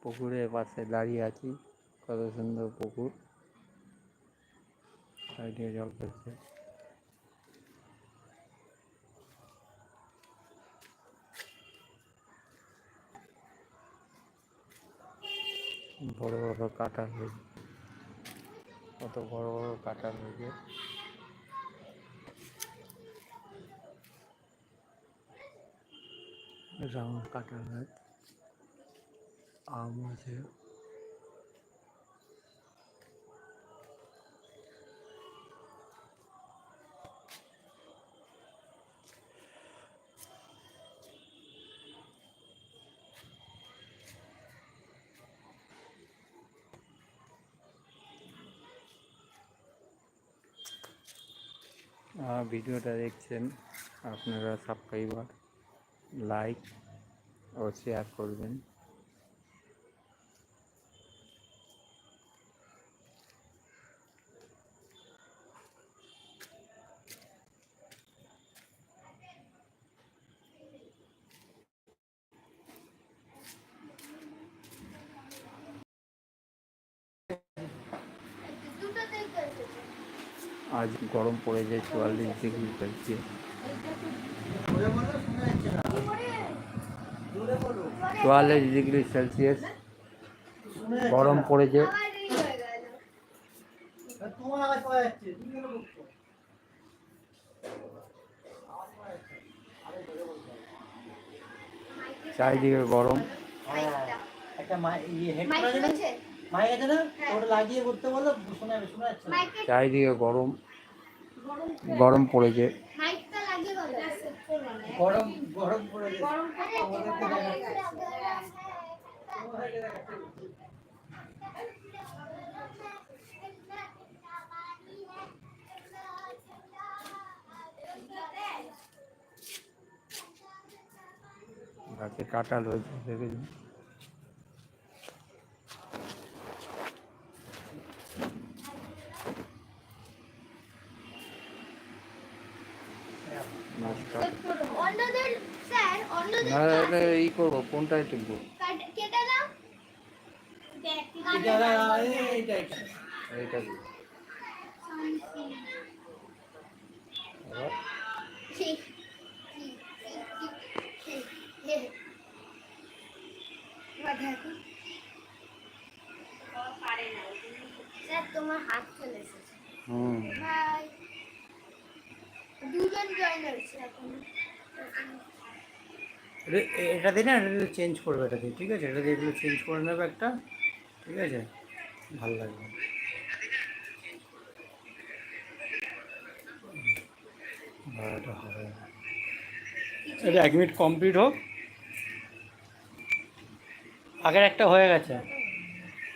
পুকুরের পাশে দাঁড়িয়ে আছি, কত সুন্দর পুকুর, সাইডে জল পড়ছে। বড় বড় কাঁঠাল হয়েছে, কত বড় বড় কাঁঠাল হয়েছে। রাউন্ড কাঁঠাল হয়, আম আছে। ভিডিওটা দেখছেন আপনারা সাবস্ক্রাইবার, লাইক ও শেয়ার করবেন। আজ গরম পড়েছে 44 ডিগ্রি সেলসিয়াস। 44 ডিগ্রি সেলসিয়াস গরম পড়েছে। চারিদিকে গরম। চারিদিকে গরম, গরম পড়েছে। গরম গরম পড়েছে। গাছে কাঁঠাল হয়েছে, দেখেছি। ই করবো, কোনটায় টিপবো? এইটা তোমার হাত চলে এসেছে। দুজন জয়েন হয়েছে এখন। এটা দিয়ে না, এটা চেঞ্জ করবে, এটা দিয়ে, ঠিক আছে? এটা দিয়ে এগুলো চেঞ্জ করে নেবে একটা, ঠিক আছে? ভালো লাগবে। এটা হবে, এটা 1 মিনিট কমপ্লিট হোক। আগের একটা হয়ে গেছে,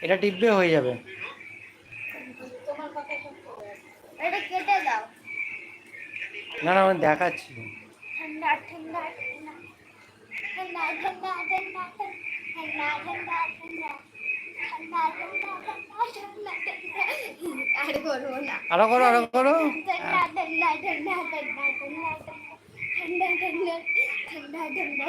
এটা টিপবে হয়ে যাবে। এটা কেটে দাও। না না, আমি দেখাচ্ছি। ঠান্ডা ঠান্ডা ঠান্ডা ঠান্ডা ঠান্ডা ঠান্ডা ঠান্ডা ঠান্ডা ঠান্ডা আরো করো, আরো করো। ঠান্ডা ঠান্ডা ঠান্ডা ঠান্ডা ঠান্ডা ঠান্ডা ঠান্ডা ঠান্ডা ঠান্ডা।